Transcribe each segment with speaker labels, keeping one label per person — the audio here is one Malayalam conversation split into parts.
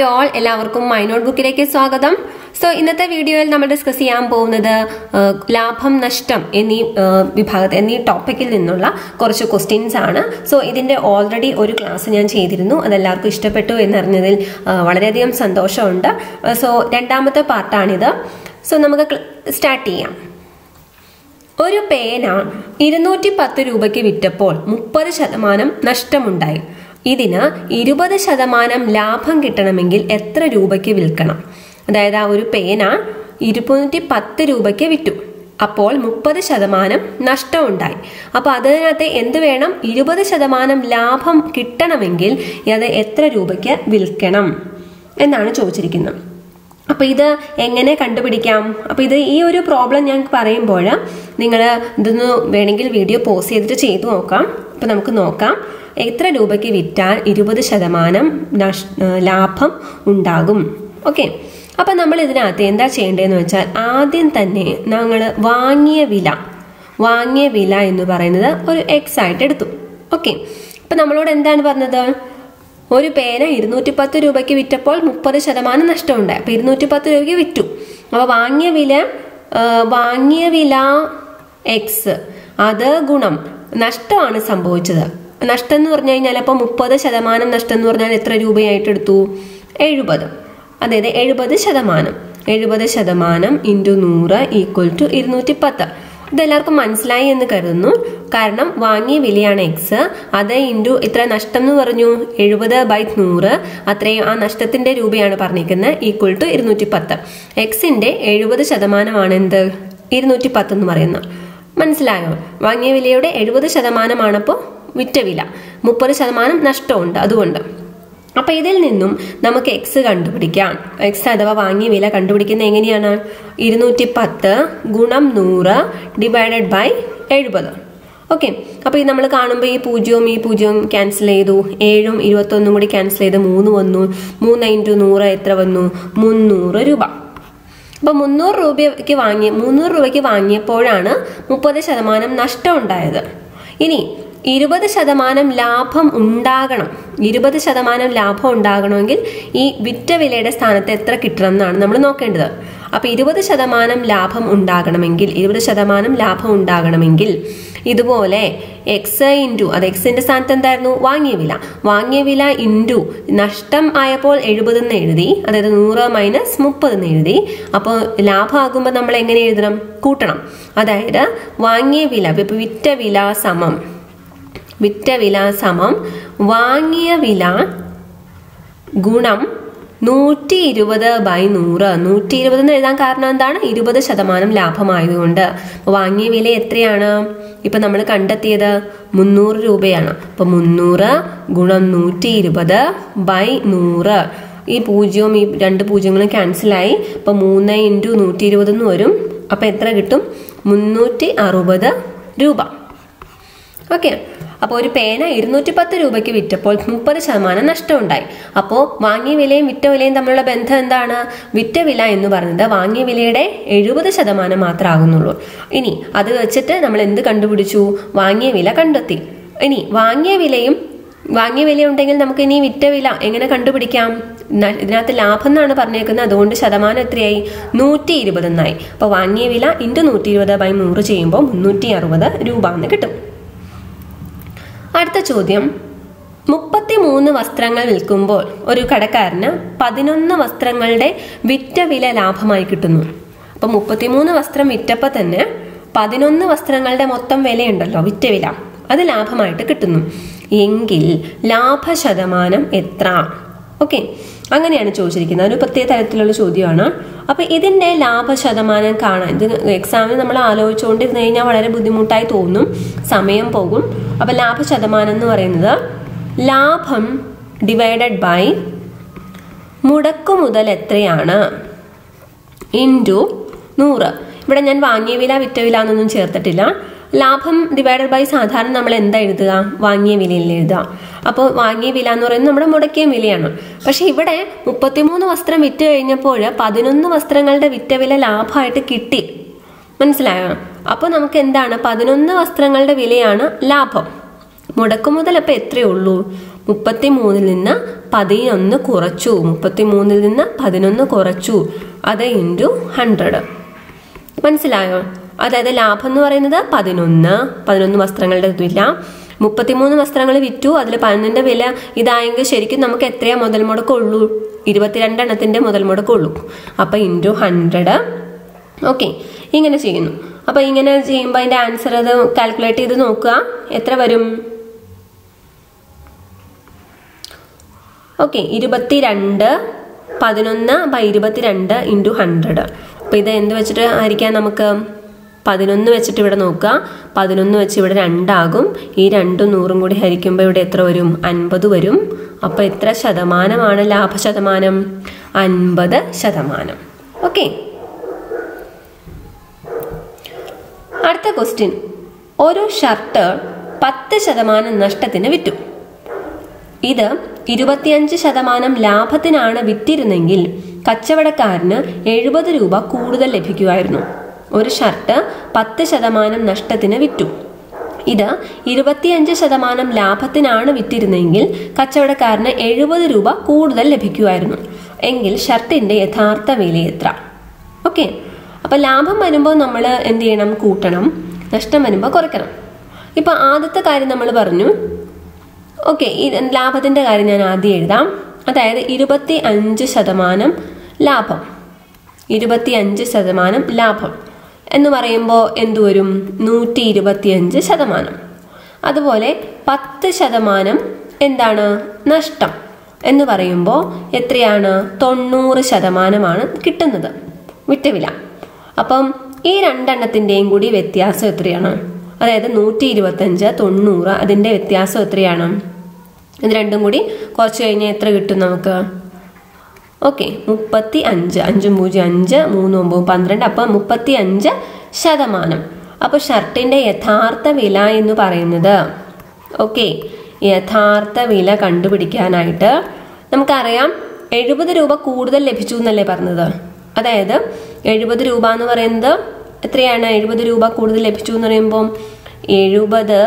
Speaker 1: ഹായ് ഓൾ, എല്ലാവർക്കും മൈ നോട്ട് ബുക്കിലേക്ക് സ്വാഗതം. സോ ഇന്നത്തെ വീഡിയോയിൽ നമ്മൾ ഡിസ്കസ് ചെയ്യാൻ പോകുന്നത് ലാഭം നഷ്ടം എന്നീ ടോപ്പിക്കിൽ നിന്നുള്ള കുറച്ച് ക്വസ്റ്റ്യൻസ് ആണ്. സോ ഇതിന്റെ ഓൾറെഡി ഒരു ക്ലാസ് ഞാൻ ചെയ്തിരുന്നു. അതെല്ലാവർക്കും ഇഷ്ടപ്പെട്ടു എന്നറിഞ്ഞതിൽ വളരെയധികം സന്തോഷമുണ്ട്. സോ രണ്ടാമത്തെ പാർട്ടാണിത്. സോ നമുക്ക് സ്റ്റാർട്ട് ചെയ്യാം. ഒരു പേന 210 രൂപയ്ക്ക് വിറ്റപ്പോൾ 30% നഷ്ടമുണ്ടായി. ഇതിന് 20% ലാഭം കിട്ടണമെങ്കിൽ എത്ര രൂപയ്ക്ക് വിൽക്കണം? അതായത് ആ ഒരു പേന 210 രൂപയ്ക്ക് വിറ്റു, അപ്പോൾ 30% നഷ്ടമുണ്ടായി. അപ്പൊ അതിനകത്ത് എന്ത് വേണം? 20% ലാഭം കിട്ടണമെങ്കിൽ അത് എത്ര രൂപയ്ക്ക് വിൽക്കണം എന്നാണ് ചോദിച്ചിരിക്കുന്നത്. അപ്പൊ ഇത് എങ്ങനെ കണ്ടുപിടിക്കാം? അപ്പൊ ഇത് ഈ ഒരു പ്രോബ്ലം ഞാൻ പറയുമ്പോൾ നിങ്ങൾ ഇതൊന്ന് വേണമെങ്കിൽ വീഡിയോ പോസ് ചെയ്തിട്ട് ചെയ്തു നോക്കാം. അപ്പൊ നമുക്ക് നോക്കാം എത്ര രൂപയ്ക്ക് വിറ്റാൽ 20% ലാഭം ഉണ്ടാകും. ഓക്കെ, അപ്പൊ നമ്മൾ ഇതിനകത്ത് എന്താ ചെയ്യേണ്ടതെന്ന് വെച്ചാൽ ആദ്യം തന്നെ ഞങ്ങൾ വാങ്ങിയ വില എന്ന് പറയുന്നത് ഒരു എക്സ് ആയിട്ട് എടുത്തു. ഓക്കെ, അപ്പൊ നമ്മളോട് എന്താണ് പറഞ്ഞത്? ഒരു പേന 210 രൂപയ്ക്ക് വിറ്റപ്പോൾ 30% നഷ്ടമുണ്ടായി. അപ്പൊ 210 രൂപയ്ക്ക് വിറ്റു. അപ്പൊ വാങ്ങിയ വില എക്സ്, അത് ഗുണം നഷ്ടമാണ് സംഭവിച്ചത്. നഷ്ടം എന്ന് പറഞ്ഞു കഴിഞ്ഞാൽ അപ്പൊ 30% നഷ്ടം എന്ന് പറഞ്ഞാൽ എത്ര രൂപയായിട്ട് എടുത്തു? 70. അതായത് 70% ഇൻറ്റു 100 ഈക്വൽ ടു 210. ഇതെല്ലാവർക്കും മനസ്സിലായി എന്ന് കരുതുന്നു. കാരണം വാങ്ങിയ വിലയാണ് എക്സ്, അത് ഇൻറ്റു ഇത്ര നഷ്ടം എന്ന് പറഞ്ഞു 70/100, അത്രയും ആ നഷ്ടത്തിന്റെ രൂപയാണ് പറഞ്ഞിരിക്കുന്നത്, ഈക്വൽ ടു 210. എക്സിന്റെ 70% എന്ത്? 210 എന്ന് പറയുന്നത്. മനസ്സിലായോ? വാങ്ങിയ വിലയുടെ 70% അപ്പോൾ വിറ്റ വില, 30% നഷ്ടമുണ്ട് അതുകൊണ്ട്. അപ്പൊ ഇതിൽ നിന്നും നമുക്ക് എക്സ് കണ്ടുപിടിക്കാം. എക്സ് അഥവാ വാങ്ങിയ വില കണ്ടുപിടിക്കുന്നത് എങ്ങനെയാണ്? 210 ഗുണം 100 ഡിവൈഡഡ് ബൈ 70. ഓക്കെ, അപ്പൊ ഇത് നമ്മൾ കാണുമ്പോൾ ഈ പൂജ്യവും ക്യാൻസൽ ചെയ്തു, 7ഉം 21 കൂടി ക്യാൻസൽ ചെയ്ത് 3 വന്നു. 3 ഇൻറ്റു 100 എത്ര വന്നു? 300 രൂപ. അപ്പൊ 300 രൂപയ്ക്ക് വാങ്ങിയപ്പോഴാണ് 30% നഷ്ടം ഉണ്ടായത്. ഇനി 20% ലാഭം ഉണ്ടാകണം. 20% ലാഭം ഉണ്ടാകണമെങ്കിൽ ഈ വിറ്റ വിലയുടെ സ്ഥാനത്ത് എത്ര കിട്ടണം എന്നാണ് നമ്മൾ നോക്കേണ്ടത്. അപ്പൊ 20% ലാഭം ഉണ്ടാകണമെങ്കിൽ ഇതുപോലെ എക്സ് ഇൻറ്റു, അത് എക്സിന്റെ സ്ഥാനത്ത് എന്തായിരുന്നു? വാങ്ങിയ വില ഇൻറ്റു നഷ്ടം ആയപ്പോൾ 70 എന്ന് എഴുതി, അതായത് 100 മൈനസ് 30 എന്ന് എഴുതി. അപ്പോൾ ലാഭമാകുമ്പോൾ നമ്മൾ എങ്ങനെ എഴുതണം? കൂട്ടണം. അതായത് വാങ്ങിയ വില, ഇപ്പൊ വിറ്റ വില സമം വാങ്ങിയ വില ഗുണം 120/100. 120 എന്ന് എഴുതാൻ കാരണം എന്താണ്? 20% ലാഭമായതുകൊണ്ട്. വാങ്ങിയ വില എത്രയാണ് ഇപ്പൊ നമ്മൾ കണ്ടെത്തിയത്? 300 രൂപയാണ്. അപ്പൊ 300 ഗുണം 120/100. ഈ പൂജ്യവും ഈ 2 പൂജ്യങ്ങളും ക്യാൻസലായി. അപ്പൊ 3 ഇൻറ്റു 120 എന്ന് വരും. അപ്പൊ എത്ര കിട്ടും? 360 രൂപ. ഓക്കെ, അപ്പോൾ ഒരു പേന 210 രൂപയ്ക്ക് വിറ്റപ്പോൾ 30% നഷ്ടമുണ്ടായി. അപ്പോൾ വാങ്ങിയ വിലയും വിറ്റ വിലയും തമ്മിലുള്ള ബന്ധം എന്താണ്? വിറ്റ വില എന്ന് പറയുന്നത് വാങ്ങിയ വിലയുടെ 70% മാത്രമേ ആകുന്നുള്ളൂ. ഇനി അത് വെച്ചിട്ട് നമ്മൾ എന്ത് കണ്ടുപിടിച്ചു? വാങ്ങിയ വില കണ്ടെത്തി. ഇനി വാങ്ങിയ വില ഉണ്ടെങ്കിൽ നമുക്ക് ഇനി വിറ്റ വില എങ്ങനെ കണ്ടുപിടിക്കാം? ഇതിനകത്ത് ലാഭം എന്നാണ് പറഞ്ഞേക്കുന്നത്, അതുകൊണ്ട് ശതമാനം എത്രയായി? 120 എന്നായി. അപ്പൊ വാങ്ങിയ വില ഇൻറ്റു 120/100 ചെയ്യുമ്പോൾ 360 രൂപ എന്ന് കിട്ടും. അടുത്ത ചോദ്യം, 33 വസ്ത്രങ്ങൾ വിൽക്കുമ്പോൾ ഒരു കടക്കാരന് 11 വസ്ത്രങ്ങളുടെ വിറ്റ വില ലാഭമായി കിട്ടുന്നു. അപ്പൊ 33 വസ്ത്രം വിറ്റപ്പോൾ തന്നെ 11 വസ്ത്രങ്ങളുടെ മൊത്തം വിലയുണ്ടല്ലോ, വിറ്റ വില, അത് ലാഭമായിട്ട് കിട്ടുന്നു. എങ്കിൽ ലാഭശതമാനം എത്ര? ഓക്കെ, അങ്ങനെയാണ് ചോദിച്ചിരിക്കുന്നത്. ഒരു പ്രത്യേക തരത്തിലുള്ള ചോദ്യമാണ്. അപ്പൊ ഇതിന്റെ ലാഭശതമാനം കാണാൻ, ഇത് എക്സാമിന് നമ്മൾ ആലോചിച്ചുകൊണ്ടിരുന്നു കഴിഞ്ഞാൽ വളരെ ബുദ്ധിമുട്ടായി തോന്നും, സമയം പോകും. അപ്പൊ ലാഭശതമാനം എന്ന് പറയുന്നത് ലാഭം ഡിവൈഡഡ് ബൈ മുടക്കുമുതൽ എത്രയാണ് ഇൻറ്റു 100. ഇവിടെ ഞാൻ വാങ്ങിയ വില വിറ്റ വില എന്നൊന്നും ചേർത്തിട്ടില്ല. ലാഭം ഡിവൈഡഡ് ബൈ സാധാരണ നമ്മൾ എന്താ എഴുതുക? വാങ്ങിയ വിലയിൽ എഴുതുക. അപ്പോൾ വാങ്ങിയ വില എന്ന് പറയുന്നത് നമ്മുടെ മുടക്കിയ വിലയാണ്. പക്ഷെ ഇവിടെ 33 വസ്ത്രം വിറ്റ് കഴിഞ്ഞപ്പോൾ 11 വസ്ത്രങ്ങളുടെ വിറ്റ വില ലാഭമായിട്ട് കിട്ടി. മനസ്സിലായോ? അപ്പൊ നമുക്ക് എന്താണ്? 11 വസ്ത്രങ്ങളുടെ വിലയാണ് ലാഭം. മുടക്കുമുതൽ അപ്പൊ എത്രയേ ഉള്ളൂ? 33-ൽ നിന്ന് 11 കുറച്ചു, 33-ൽ നിന്ന് 11 കുറച്ചു, അത് ഇൻറ്റു 100. മനസ്സിലായോ? അതായത് ലാഭം എന്ന് പറയുന്നത് 11 വസ്ത്രങ്ങളുടെ ഇതില്ല, 33 വസ്ത്രങ്ങൾ വിറ്റു, അതിൽ 11ന്റെ വില ഇതായെങ്കിൽ ശരിക്കും നമുക്ക് എത്രയാ മുതൽ മുടക്കുള്ളൂ? 22 എണ്ണത്തിന്റെ മുതൽ മുടക്കുള്ളൂ. അപ്പൊ ഇൻറ്റു 100. ഓക്കെ, ഇങ്ങനെ ചെയ്യുന്നു. അപ്പൊ ഇങ്ങനെ ചെയ്യുമ്പോൾ അതിന്റെ ആൻസർ അത് കാൽക്കുലേറ്റ് ചെയ്ത് നോക്കുക, എത്ര വരും? Okay, 22 11/22 into 100. അപ്പൊ ഇത് എന്ത് വെച്ചിട്ട് ആയിരിക്കാം? നമുക്ക് 11 വെച്ചിട്ട് ഇവിടെ നോക്കുക, 11 വെച്ച് ഇവിടെ 2 ആകും. ഈ 2 100 കൂടി ഹരിക്കുമ്പോൾ ഇവിടെ എത്ര വരും? 50 വരും. അപ്പൊ എത്ര ശതമാനമാണ് ലാഭശതമാനം? 50%. ഓക്കെ, അടുത്ത ക്വസ്റ്റ്യൻ. ഒരു ഷർട്ട് 10% നഷ്ടത്തിന് വിറ്റു. ഇത് 25% ലാഭത്തിനാണ് വിറ്റിരുന്നെങ്കിൽ കച്ചവടക്കാരന് 70 രൂപ കൂടുതൽ ലഭിക്കുമായിരുന്നു. ഒരു ഷർട്ട് 10% നഷ്ടത്തിന് വിറ്റു. ഇത് 25% ലാഭത്തിനാണ് വിറ്റിരുന്നെങ്കിൽ കച്ചവടക്കാരന് 70 രൂപ കൂടുതൽ ലഭിക്കുമായിരുന്നു. എങ്കിൽ ഷർട്ടിന്റെ യഥാർത്ഥ വില എത്ര? ഓക്കെ, അപ്പൊ ലാഭം വരുമ്പോൾ നമ്മൾ എന്ത് ചെയ്യണം? കൂട്ടണം. നഷ്ടം വരുമ്പോൾ കുറയ്ക്കണം. ഇപ്പൊ ആദ്യത്തെ കാര്യം നമ്മൾ പറഞ്ഞു. ഓക്കെ, ഈ ലാഭത്തിന്റെ കാര്യം ഞാൻ ആദ്യം എഴുതാം. അതായത് 25% ലാഭം, 25% ലാഭം എന്ന് പറയുമ്പോൾ എന്തു വരും? 125%. അതുപോലെ 10% എന്താണ്? നഷ്ടം എന്ന് പറയുമ്പോൾ എത്രയാണ്? 90% കിട്ടുന്നത് വിറ്റവില. അപ്പം ഈ രണ്ടെണ്ണത്തിൻ്റെയും കൂടി വ്യത്യാസം എത്രയാണ്? അതായത് 125, 90, അതിൻ്റെ വ്യത്യാസം എത്രയാണ്? ഇത് രണ്ടും കൂടി കുറച്ച് കഴിഞ്ഞാൽ എത്ര കിട്ടും നമുക്ക്? ഓക്കെ, 35. 5 0 5 3 9 12. അപ്പം 35%. അപ്പോൾ ഷർട്ടിന്റെ യഥാർത്ഥ വില എന്ന് പറയുന്നത്, ഓക്കെ, യഥാർത്ഥ വില കണ്ടുപിടിക്കാനായിട്ട് നമുക്കറിയാം 70 രൂപ കൂടുതൽ ലഭിച്ചു എന്നല്ലേ പറഞ്ഞത്. അതായത് 70 രൂപ എന്ന് പറയുന്നത് എത്രയാണ്? 70 രൂപ കൂടുതൽ ലഭിച്ചു എന്ന് പറയുമ്പോൾ 70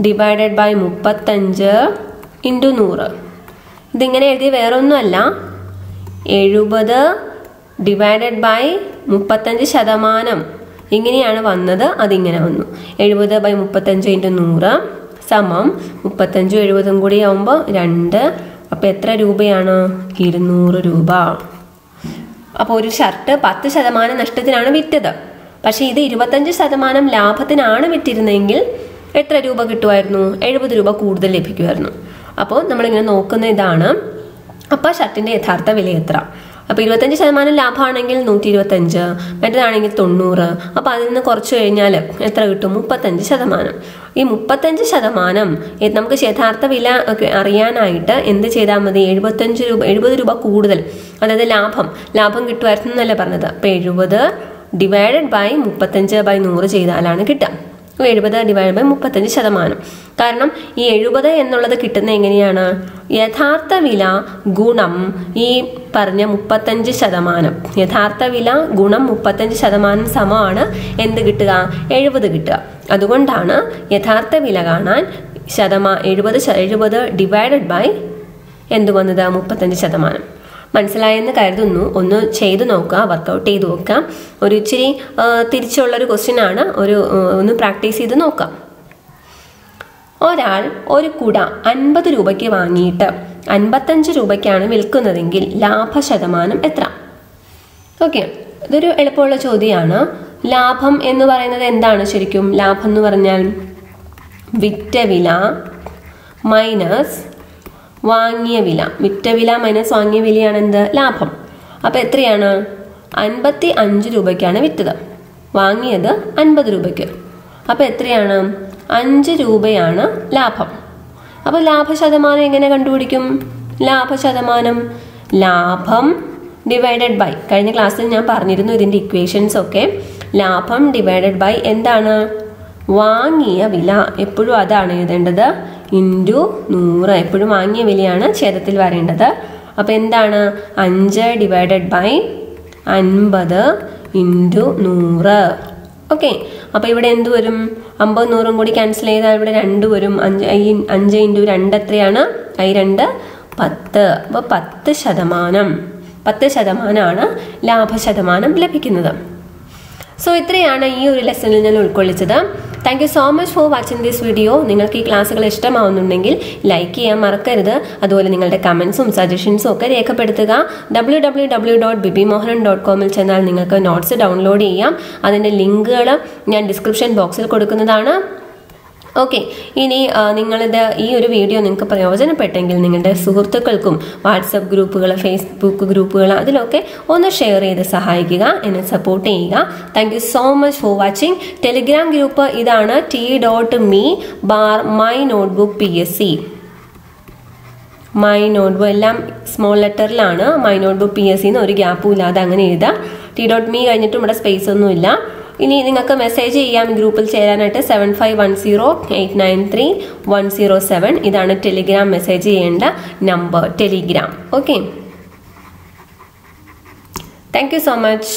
Speaker 1: ഡിവൈഡഡ് ബൈ 35 ഇൻറ്റു 100. ഇതിങ്ങനെ എഴുതിയ വേറെ ഒന്നുമല്ല, 70 ഡിവൈഡഡ് ബൈ 35% ഇങ്ങനെയാണ് വന്നത്. അതിങ്ങനെ വന്നു. 70/35 ഇൻറ്റു 100 സമം 35 70 കൂടി ആവുമ്പോൾ 2. അപ്പം എത്ര രൂപയാണ്? 200 രൂപ. അപ്പോൾ ഒരു ഷർട്ട് 10% നഷ്ടത്തിനാണ് വിറ്റത്. പക്ഷെ ഇത് 25% ലാഭത്തിനാണ് വിറ്റിരുന്നെങ്കിൽ എത്ര രൂപ കിട്ടുമായിരുന്നു? 70 രൂപ കൂടുതൽ ലഭിക്കുമായിരുന്നു. അപ്പോൾ നമ്മളിങ്ങനെ നോക്കുന്ന ഇതാണ്. അപ്പോൾ ഷർട്ടിന്റെ യഥാർത്ഥ വില എത്ര? അപ്പോൾ 25% ലാഭമാണെങ്കിൽ 125, മറ്റേതാണെങ്കിൽ 90. അപ്പോൾ അതിൽ നിന്ന് കുറച്ച് കഴിഞ്ഞാൽ എത്ര കിട്ടും? 35%. ഈ 35% നമുക്ക് യഥാർത്ഥ വില അറിയാനായിട്ട് എന്ത് ചെയ്താൽ മതി? 70 രൂപ കൂടുതൽ, അതായത് ലാഭം കിട്ടുമായിരുന്നു എന്നല്ലേ പറഞ്ഞത്. അപ്പോൾ 70 ഡിവൈഡഡ് ബൈ 35/100 ചെയ്താലാണ് കിട്ടുക. 70 ഡിവൈഡ് ബൈ 35%. കാരണം ഈ 70 എന്നുള്ളത് കിട്ടുന്നത് എങ്ങനെയാണ്? യഥാർത്ഥ വില ഗുണം ഈ പറഞ്ഞ 35%. യഥാർത്ഥ വില ഗുണം 35% സമമാണ് എന്ത് കിട്ടുക? 70 കിട്ടുക. അതുകൊണ്ടാണ് യഥാർത്ഥ വില കാണാൻ 70 ഡിവൈഡഡ് ബൈ എന്ത് വന്നത്? 35%. മനസ്സിലായെന്ന് കരുതുന്നു. ഒന്ന് ചെയ്തു നോക്കുക, വർക്കൗട്ട് ചെയ്ത് നോക്കുക. ഒരു ഇച്ചിരി തിരിച്ചുള്ളൊരു ക്വസ്റ്റ്യൻ ആണ്. ഒന്ന് പ്രാക്ടീസ് ചെയ്ത് നോക്കാം. ഒരാൾ ഒരു കുട 50 രൂപയ്ക്ക് വാങ്ങിയിട്ട് 55 രൂപയ്ക്കാണ് വിൽക്കുന്നതെങ്കിൽ ലാഭശതമാനം എത്ര? ഓക്കെ, ഇതൊരു എളുപ്പമുള്ള ചോദ്യമാണ്. ലാഭം എന്ന് പറയുന്നത് എന്താണ് ശരിക്കും? ലാഭം എന്ന് പറഞ്ഞാൽ വിറ്റ വില മൈനസ് വാങ്ങിയ വില. വിറ്റ വില മൈനസ് വാങ്ങിയ വിലയാണ് എന്ത്? ലാഭം. അപ്പം എത്രയാണ്? 55 രൂപയ്ക്കാണ് വിറ്റത്, വാങ്ങിയത് 50 രൂപയ്ക്ക്. അപ്പം എത്രയാണ്? 5 രൂപയാണ് ലാഭം. അപ്പോൾ ലാഭശതമാനം എങ്ങനെ കണ്ടുപിടിക്കും? ലാഭം ഡിവൈഡഡ് ബൈ, കഴിഞ്ഞ ക്ലാസ്സിൽ ഞാൻ പറഞ്ഞിരുന്നു ഇതിൻ്റെ ഇക്വേഷൻസ് ഒക്കെ. ലാഭം ഡിവൈഡഡ് ബൈ എന്താണ്? വാങ്ങിയ വില. എപ്പോഴും അതാണ് എഴുതേണ്ടത്. ഇൻറ്റു 100. എപ്പോഴും വാങ്ങിയ വിലയാണ് ഛേദത്തിൽ വരേണ്ടത്. അപ്പം എന്താണ്? 5 ഡിവൈഡഡ് ബൈ 50 ഇൻറ്റു 100. ഓക്കെ, അപ്പോൾ ഇവിടെ എന്ത് വരും? 50 100 കൂടി ക്യാൻസൽ ചെയ്താൽ ഇവിടെ 2 വരും. 5 ഇൻറ്റു 2 എത്രയാണ്? I2 10. അപ്പോൾ 10% ലാഭശതമാനം ലഭിക്കുന്നത്. സോ ഇത്രയാണ് ഈ ഒരു ലെസണിൽ ഞാൻ ഉൾക്കൊള്ളിച്ചത്. Thank you so much for watching this video. നിങ്ങൾക്ക് ഈ ക്ലാസ്സുകൾ ഇഷ്ടമാവുന്നുണ്ടെങ്കിൽ ലൈക്ക് ചെയ്യാൻ മറക്കരുത്. അതുപോലെ നിങ്ങളുടെ കമൻസും സജഷൻസും ഒക്കെ രേഖപ്പെടുത്തുക. www.bibimohan.com ചെന്നാൽ നിങ്ങൾക്ക് നോട്ട്സ് ഡൗൺലോഡ് ചെയ്യാം. അതിൻ്റെ ലിങ്കുകൾ ഞാൻ ഡിസ്ക്രിപ്ഷൻ ബോക്സിൽ കൊടുക്കുന്നതാണ്. ഓക്കെ, ഇനി നിങ്ങളിത് ഈ ഒരു വീഡിയോ നിങ്ങൾക്ക് പ്രയോജനപ്പെട്ടെങ്കിൽ നിങ്ങളുടെ സുഹൃത്തുക്കൾക്കും വാട്സപ്പ് ഗ്രൂപ്പുകൾ, ഫേസ്ബുക്ക് ഗ്രൂപ്പുകൾ അതിലൊക്കെ ഒന്ന് ഷെയർ ചെയ്ത് സഹായിക്കുക, എന്നെ സപ്പോർട്ട് ചെയ്യുക. Thank you so much for watching. Telegram group ഇതാണ് t.me/mynotebookpsc. മൈ നോട്ട്ബുക്ക് എല്ലാം സ്മോൾ ലെറ്ററിലാണ്. മൈ നോട്ട്ബുക്ക് PSC എന്ന് ഒരു ഗ്യാപ്പും ഇല്ലാതെ അങ്ങനെ എഴുതാം. t.me കഴിഞ്ഞിട്ടും ഇവിടെ സ്പേസ് ഒന്നുമില്ല. ഇനി നിങ്ങൾക്ക് മെസ്സേജ് ചെയ്യാം ഗ്രൂപ്പിൽ ചേരാനായിട്ട് 7510893107. ഇതാണ് ടെലിഗ്രാം മെസ്സേജ് ചെയ്യേണ്ട number, Telegram. Okay, thank you so much.